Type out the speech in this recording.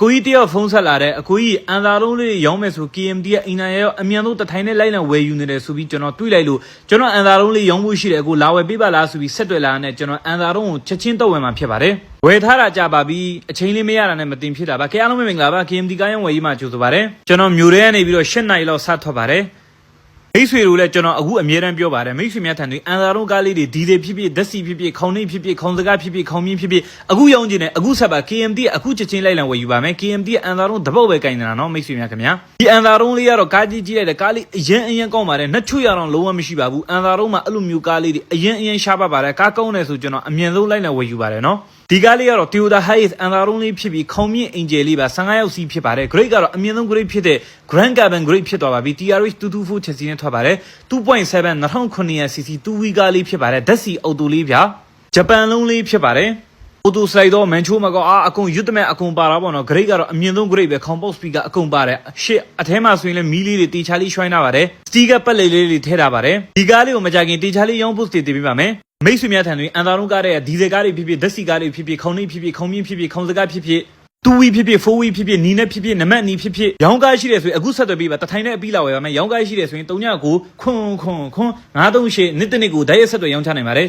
ကိုကြီးတယောက်ဖုန်းဆက်လာတဲ့အကိုကြီးအန်သာလုံးလေးရောင်းမယ်ဆို KMD ရဲ့အိမ်နိုင်ရောအမြန်ဆုံးတထိုင်နဲ့လိုက်လံဝယ်ယူနေတယ်ဆိုပြီးကျွန်တော်တွေးလိုက်လို့ကျွန်တော်အန်သာလုံးလေးရောင်းဖို့ရှိတယ်အခုလာဝယ်ပေးပါလားဆိုပြီးဆက်တွေ့လာတဲ့ကျွန်တော်အန်သာလုံးကိုချက်ချင်းတော့ဝယ်မှာဖြစ်ပါတယ်ဝယ်ထားတာကြပါပြီအချိန်လေးမရတာနဲ့မတင်ဖြစ်တာပါအားလုံးမင်္ဂလာပါ KMD ကားရောင်းဝယ်ရေးမှာကြိုဆိုပါတယ်ကျွန်တော်မြို့ထဲကနေပြီးတော့8နာရီလောက်စထွက်ပါတယ်မိတ်ဆွေတို့လည်းကျွန်တော်အခုအမြဲတမ်းပြောပါတယ်မိတ်ဆွေများထံတွင်အန်သာလုံးကားလေးတွေဒီတွေဖြစ်ဖြစ်ဓာတ်စီဖြစ်ဖြစ်ခေါင်းနှိပ်ဖြစ်ဖြစ်ခေါင်းစကားဖြစ်ဖြစ်ခေါင်းမြင့်ဖြစ်ဖြစ်အခုရောင်းခြင်းနဲ့အခုဆက်ပါ KMD အခုချက်ချင်းလိုက်လံဝယ်ယူပါမယ် KMD အန်သာလုံးတပုတ်ပဲကင်နေတာနော်မိတ်ဆွေများခင်ဗျာဒီအန်သာလုံးလေးကတော့ကားကြီးကြီးလိုက်တဲ့ကားလေးအရင်ကောင်းပါတယ်နှချွတ်ရအောင်လုံးဝမရှိပါဘူးအန်သာလုံးမှာအဲ့လိုမျိုးကားလေးတွေအရင်ရှားပါပါတယ်ကားကောင်းတယ်ဆိုကျွန်တော်အမြင်ဆုံးလိုက်လံဝယ်ယူပါတယ်နော်ဒီကားလေးကတော့ Toyota Hiace အန်သာလုံးလေးဖြစ်ပြီးခေါင်းမြင့်အင်ဂျယ်လေးပါ15ရောက်စီးဖြစ်ပါတယ် grade ကတော့အမြင့်ဆုံး grade ဖြစ်တဲ့ Grand Carbon grade ဖြစ်သွားပါပြီ TRH 224 chassis နဲ့ထွက်ပါတယ် 2.7 2900cc 2 wheel ကားလေးဖြစ်ပါတယ်ဓာတ်စီအော်တိုလေးဗျာဂျပန်လုံးလေးဖြစ်ပါတယ်အော်တိုစလိုက်တော့မန်ချိုးမှာကအကုန်ရွတ်တမဲ့အကုန်ပါတာပေါ့နော် grade ကတော့အမြင့်ဆုံး grade ပဲခေါင်းပေါက် speaker အကုန်ပါတယ်ရှစ်အထဲမှာဆိုရင်လည်းမီးလေးတွေတီချာလေးရွှိုင်းထားပါတယ် sticker ပတ်လေးလေးတွေထည့်ထားပါတယ်ဒီကားလေးကိုမကြခင်တီချာလေးရောင်းဖို့တင်ပေးပါမယ်မိတ်ဆွေများထံတွင်အန်သာလုံးကားတဲ့ဒီဇယ်ကားတွေဖြစ်ဖြစ်ဓာတ်စီကားတွေဖြစ်ဖြစ်ခေါင်းနှိပ်ဖြစ်ဖြစ်ခေါင်းမြင့်ဖြစ်ဖြစ်ခေါင်းစကားဖြစ်ဖြစ်2 wheel ဖြစ်ဖြစ်4 wheel ဖြစ်ဖြစ်နီနဲ့ဖြစ်ဖြစ်နမတ်နီဖြစ်ဖြစ်ရောင်းကားရှိတယ်ဆိုရင်အခုဆက်သွယ်ပေးပါတထိုင်နဲ့အပြီးလာဝယ်ပါမယ်ရောင်းကားရှိတယ်ဆိုရင်3ညကိုခွန်း938နှစ်တနစ်ကိုဓာတ်ရက်ဆက်သွယ်ရောင်းချနိုင်ပါတယ်